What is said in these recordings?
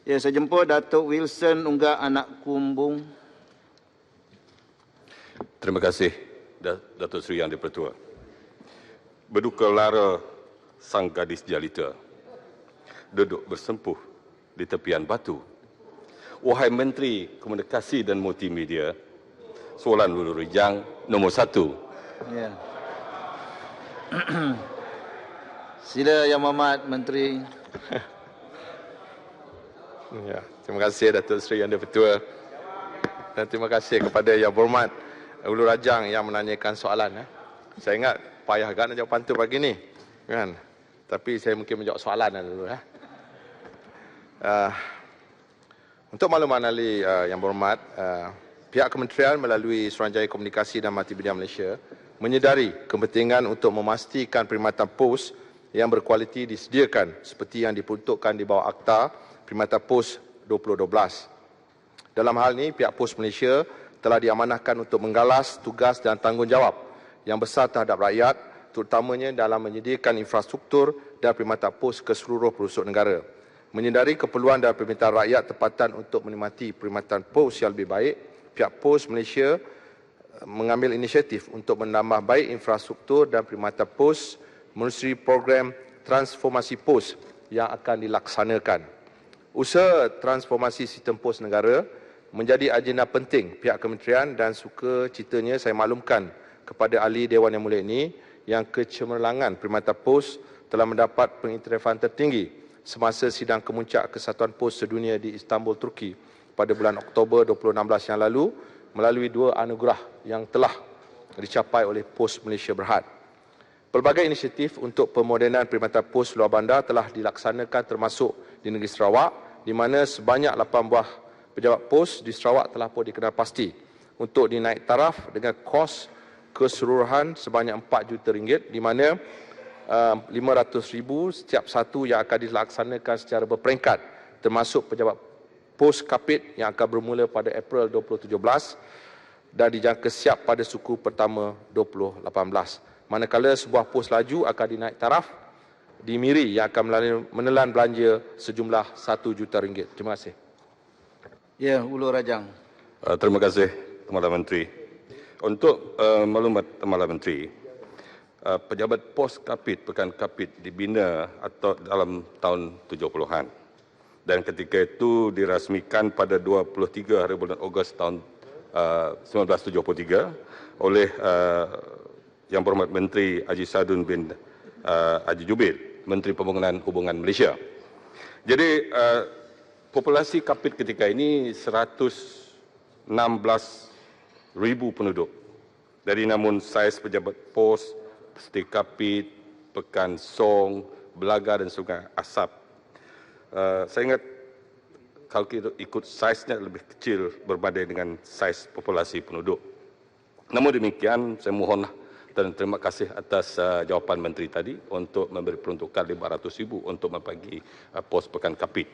Ya, saya jemput Datuk Wilson Unggah Anak Kumbung. Terima kasih, Datuk Seri Yang di-Pertua. Berduka lara sang gadis jelita duduk bersempuh di tepian batu. Wahai Menteri Komunikasi dan Multimedia, soalan Hulu Rejang nombor 1. Ya. Sila Yang Berhormat Menteri. Ya, terima kasih Datuk Seri Yang di-Pertua. Dan terima kasih kepada Yang Berhormat Hulu Rajang yang menanyakan soalan. Saya ingat payah agak nak jawab pantun pagi ni, kan? Tapi saya mungkin menjawab soalan dulu. Untuk makluman ahli Yang Berhormat, pihak kementerian melalui Suruhanjaya Komunikasi dan Multimedia Malaysia menyedari kepentingan untuk memastikan perkhidmatan pos yang berkualiti disediakan seperti yang diperuntukkan di bawah Akta Perkhidmatan Pos 2012. Dalam hal ini, pihak Pos Malaysia telah diamanahkan untuk menggalas tugas dan tanggungjawab yang besar terhadap rakyat, terutamanya dalam menyediakan infrastruktur dan perkhidmatan pos ke seluruh pelosok negara. Menyedari keperluan dan permintaan rakyat tempatan untuk menikmati perkhidmatan pos yang lebih baik, pihak Pos Malaysia mengambil inisiatif untuk menambah baik infrastruktur dan perkhidmatan pos melalui program transformasi pos yang akan dilaksanakan. Usaha transformasi sistem pos negara menjadi agenda penting pihak kementerian dan suka citanya saya maklumkan kepada ahli Dewan Yang Mulia ini yang kecemerlangan perkhidmatan pos telah mendapat pengiktirafan tertinggi semasa sidang kemuncak Kesatuan Pos Sedunia di Istanbul, Turki pada bulan Oktober 2016 yang lalu melalui 2 anugerah yang telah dicapai oleh Pos Malaysia Berhad. Pelbagai inisiatif untuk pemodenan perkhidmatan pos luar bandar telah dilaksanakan termasuk di negeri Sarawak, di mana sebanyak 8 buah pejabat pos di Sarawak telah pun dikenal pasti untuk dinaik taraf dengan kos keseluruhan sebanyak RM4 juta, di mana RM500,000 setiap satu yang akan dilaksanakan secara berperingkat, termasuk pejabat pos kapit yang akan bermula pada April 2017 dan dijangka siap pada suku pertama 2018. Manakala sebuah pos laju akan dinaik taraf di Miri yang akan menelan belanja sejumlah RM1 juta. Terima kasih. Ya, Hulu Rajang. Terima kasih, Tuan Menteri. Untuk maklumat Tuan Menteri, pejabat pos kapit, pekan kapit dibina atau dalam tahun 70-an. Dan ketika itu dirasmikan pada 23 hari bulan Ogos tahun 1973 oleh Yang Berhormat Menteri Haji Sadun bin Haji Jubil, Menteri Pembangunan Hubungan Malaysia. Jadi populasi kapit ketika ini 116,000 penduduk. Jadi namun saiz pejabat pos seperti kapit, Pekan Song, Belaga dan Sungai Asap, saya ingat kalau kita ikut saiznya lebih kecil berbanding dengan saiz populasi penduduk. Namun demikian, saya mohonlah dan terima kasih atas jawapan Menteri tadi untuk memberi peruntukan RM500,000 untuk membagi pos Pekan Kapit.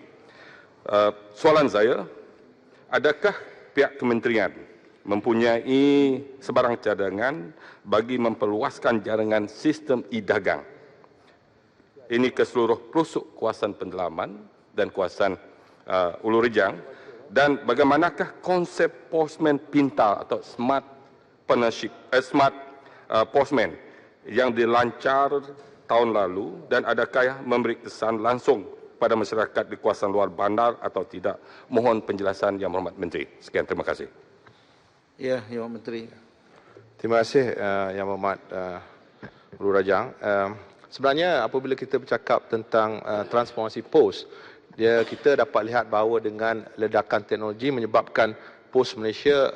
Soalan saya, adakah pihak kementerian mempunyai sebarang cadangan bagi memperluaskan jaringan sistem e-dagang ini ke seluruh pelosok kawasan pendalaman dan kawasan Hulu Rejang, dan bagaimanakah konsep postman pintar atau smart partnership, smart postman yang dilancar tahun lalu, dan adakah memberi kesan langsung pada masyarakat di kawasan luar bandar atau tidak? Mohon penjelasan Yang Berhormat Menteri. Sekian, terima kasih. Ya, Yang Menteri. Terima kasih Yang Berhormat Hulu Rajang. Sebenarnya apabila kita bercakap tentang transformasi pos, kita dapat lihat bahawa dengan ledakan teknologi menyebabkan Pos Malaysia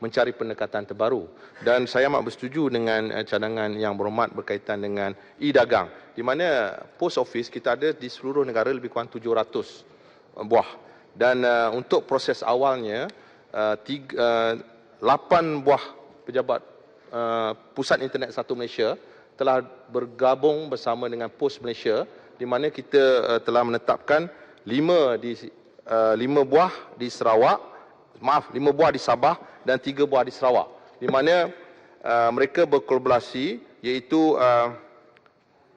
mencari pendekatan terbaru. Dan saya amat bersetuju dengan cadangan Yang Berhormat berkaitan dengan e-dagang, di mana post office kita ada di seluruh negara lebih kurang 700 buah. Dan untuk proses awalnya, 8 buah pejabat Pusat Internet Satu Malaysia telah bergabung bersama dengan Pos Malaysia, di mana kita telah menetapkan 5 buah di Sarawak, 5 buah di Sabah dan 3 buah di Sarawak, di mana mereka berkolaborasi, iaitu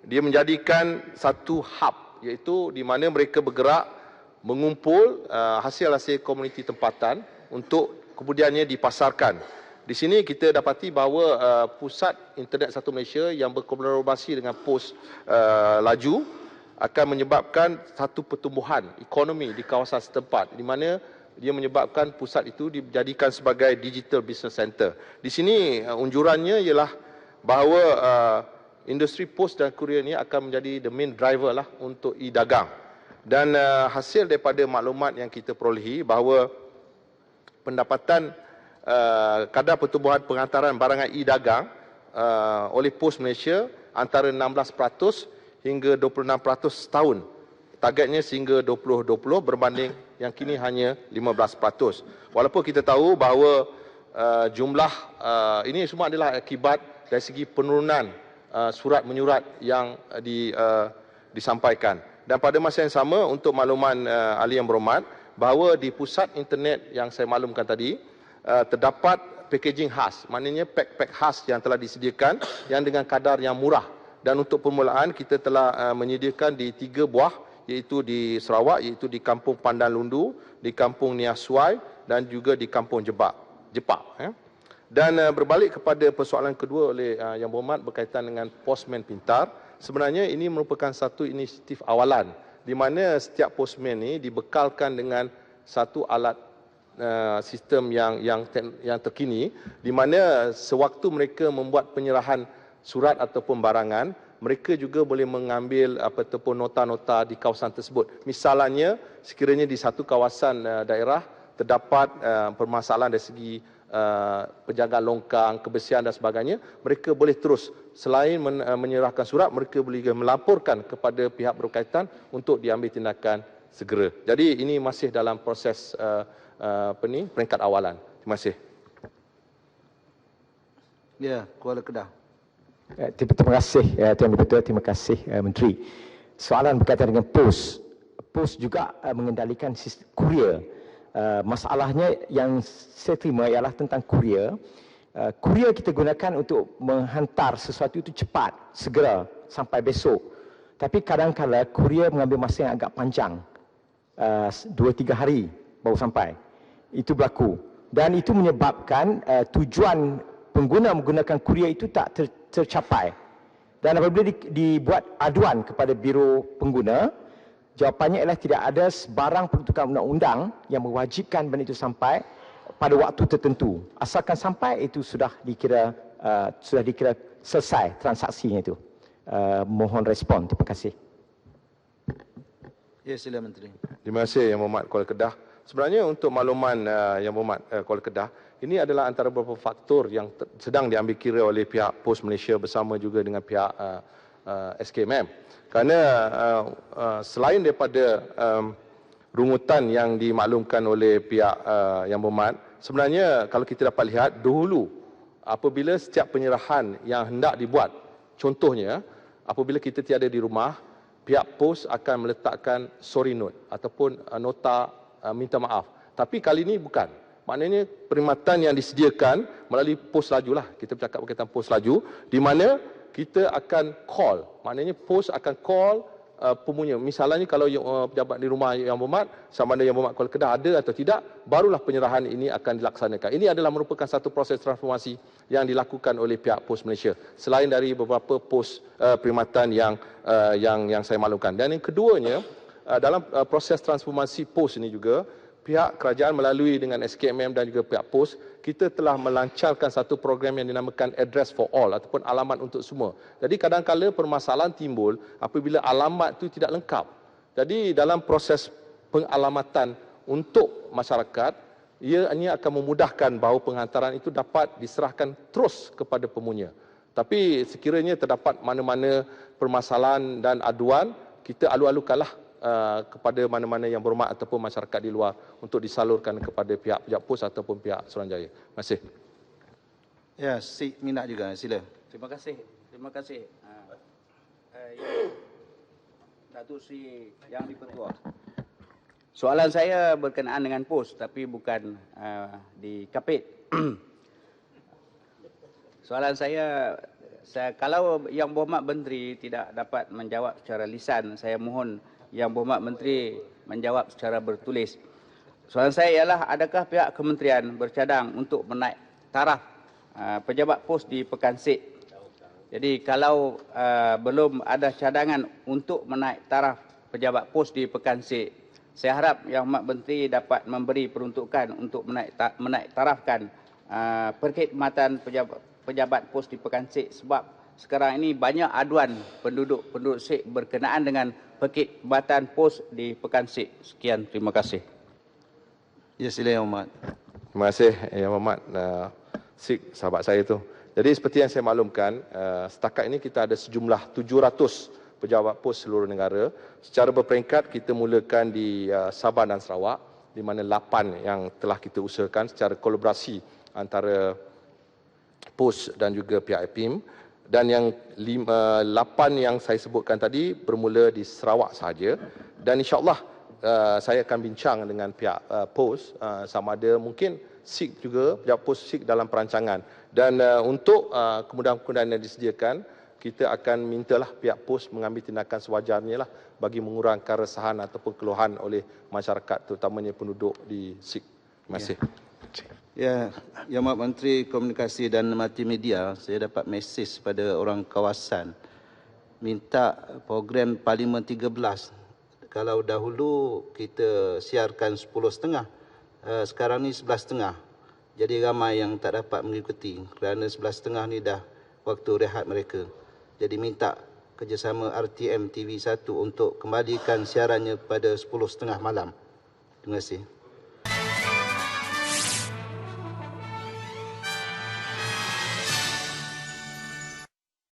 dia menjadikan satu hub, iaitu di mana mereka bergerak mengumpul hasil-hasil komuniti tempatan untuk kemudiannya dipasarkan. Di sini kita dapati bahawa pusat internet satu Malaysia yang berkolaborasi dengan POS laju akan menyebabkan satu pertumbuhan ekonomi di kawasan setempat, di mana dia menyebabkan pusat itu dijadikan sebagai digital business center. Di sini unjurannya ialah bahawa industri pos dan kurier ini akan menjadi the main driver lah untuk e-dagang. Dan hasil daripada maklumat yang kita perolehi bahawa pendapatan kadar pertumbuhan penghantaran barangan e-dagang oleh Pos Malaysia antara 16% hingga 26% setahun. Targetnya sehingga 2020 berbanding yang kini hanya 15%. Walaupun kita tahu bahawa jumlah ini semua adalah akibat dari segi penurunan surat menyurat yang disampaikan. Dan pada masa yang sama, untuk makluman ahli yang berhormat, bahawa di pusat internet yang saya maklumkan tadi, terdapat packaging khas, maknanya pack-pack khas yang telah disediakan yang dengan kadar yang murah. Dan untuk permulaan kita telah menyediakan di 3 buah, iaitu di Sarawak, iaitu di Kampung Pandan Lundu, di Kampung Niasuai dan juga di Kampung Jepak. Dan berbalik kepada persoalan kedua oleh Yang Berhormat berkaitan dengan postman pintar, sebenarnya ini merupakan satu inisiatif awalan di mana setiap postman ini dibekalkan dengan satu alat sistem yang terkini, di mana sewaktu mereka membuat penyerahan surat ataupun barangan, mereka juga boleh mengambil ataupun nota-nota di kawasan tersebut. Misalnya, sekiranya di satu kawasan daerah terdapat permasalahan dari segi penjagaan longkang, kebersihan dan sebagainya, mereka boleh terus, selain menyerahkan surat, mereka boleh melaporkan kepada pihak berkaitan untuk diambil tindakan segera. Jadi ini masih dalam proses peringkat awalan. Terima kasih. Ya, Kuala Kedah. Terima kasih Tuan Ketua, terima kasih Menteri. Soalan berkaitan dengan POS. POS juga mengendalikan sistem kurier. Masalahnya yang saya terima ialah tentang kurier. Kurier kita gunakan untuk menghantar sesuatu itu cepat, segera, sampai besok. Tapi kadang-kadang kurier mengambil masa yang agak panjang. 2-3 hari baru sampai. Itu berlaku. Dan itu menyebabkan tujuan pengguna menggunakan kurier itu tak tercapai. Dan apabila dibuat aduan kepada Biro Pengguna, jawapannya ialah tidak ada sebarang peruntukan undang-undang yang mewajibkan benda itu sampai pada waktu tertentu. Asalkan sampai, itu sudah dikira selesai transaksinya itu. Mohon respon. Terima kasih. Ya, sila Menteri. Terima kasih Yang Berhormat Kuala Kedah. Sebenarnya untuk makluman Yang Berhormat Kuala Kedah, ini adalah antara beberapa faktor yang sedang diambil kira oleh pihak Pos Malaysia bersama juga dengan pihak SKMM. Kerana selain daripada rungutan yang dimaklumkan oleh pihak Yang Berhormat, sebenarnya kalau kita dapat lihat dahulu, apabila setiap penyerahan yang hendak dibuat, contohnya apabila kita tiada di rumah, pihak pos akan meletakkan sorry note ataupun nota minta maaf. Tapi kali ini bukan. Maknanya perkhidmatan yang disediakan melalui pos laju lah. Kita bercakap berkaitan pos laju, di mana kita akan call. Maknanya pos akan call pemunya. Misalnya kalau pejabat di rumah Yang Berhormat, sama ada Yang Berhormat Kuala Kedah ada atau tidak, barulah penyerahan ini akan dilaksanakan. Ini adalah merupakan satu proses transformasi yang dilakukan oleh pihak Pos Malaysia. Selain dari beberapa pos perkhidmatan yang saya maklumkan. Dan yang keduanya, dalam proses transformasi pos ini juga, pihak kerajaan melalui dengan SKMM dan juga pihak POS, kita telah melancarkan satu program yang dinamakan Address for All ataupun alamat untuk semua. Jadi kadang-kadang permasalahan timbul apabila alamat itu tidak lengkap. Jadi dalam proses pengalamatan untuk masyarakat, ia akan memudahkan bahawa penghantaran itu dapat diserahkan terus kepada pemunya. Tapi sekiranya terdapat mana-mana permasalahan dan aduan, kita alu-alukanlah kepada mana-mana yang berhormat ataupun masyarakat di luar untuk disalurkan kepada pihak pos ataupun pihak Suruhanjaya. Terima kasih. Ya, si minat juga. Sila. Terima kasih. Terima kasih. Datuk Seri Yang di-Pertua. Soalan saya berkenaan dengan pos tapi bukan di Kapit. Soalan saya kalau Yang Berhormat Menteri tidak dapat menjawab secara lisan, saya mohon Yang Berhormat Menteri menjawab secara bertulis. Soalan saya ialah, adakah pihak kementerian bercadang untuk menaik taraf pejabat pos di Pekansek? Jadi kalau belum ada cadangan untuk menaik taraf pejabat pos di Pekansek, saya harap Yang Berhormat Menteri dapat memberi peruntukan untuk menaik tarafkan perkhidmatan pejabat pos di Pekansek, sebab sekarang ini banyak aduan penduduk Sek berkenaan dengan perkhidmatan pos di Pekansek. Sekian, terima kasih. Ya, sila Yang Hormat. Terima kasih Yang Berhormat Sik, sahabat saya tu. Jadi seperti yang saya maklumkan, setakat ini kita ada sejumlah 700 pejabat pos seluruh negara. Secara berperingkat kita mulakan di Sabah dan Sarawak, di mana 8 yang telah kita usahakan secara kolaborasi antara pos dan juga pihak APIM. Dan yang 8 yang saya sebutkan tadi bermula di Sarawak sahaja. Dan insya-Allah saya akan bincang dengan pihak pos sama ada mungkin SIG juga, pihak pos SIG dalam perancangan. Dan untuk kemudahan-kemudahan yang disediakan, kita akan mintalah pihak pos mengambil tindakan sewajarnya lah bagi mengurangkan keresahan ataupun keluhan oleh masyarakat, terutamanya penduduk di SIG. Terima kasih. Ya, Yang Berhormat Menteri Komunikasi dan Multimedia, saya dapat mesej pada orang kawasan minta program Parlimen 13. Kalau dahulu kita siarkan 10.30, sekarang ni 11.30. Jadi ramai yang tak dapat mengikuti kerana 11.30 ni dah waktu rehat mereka. Jadi minta kerjasama RTM TV1 untuk kembalikan siarannya pada 10.30 malam. Terima kasih.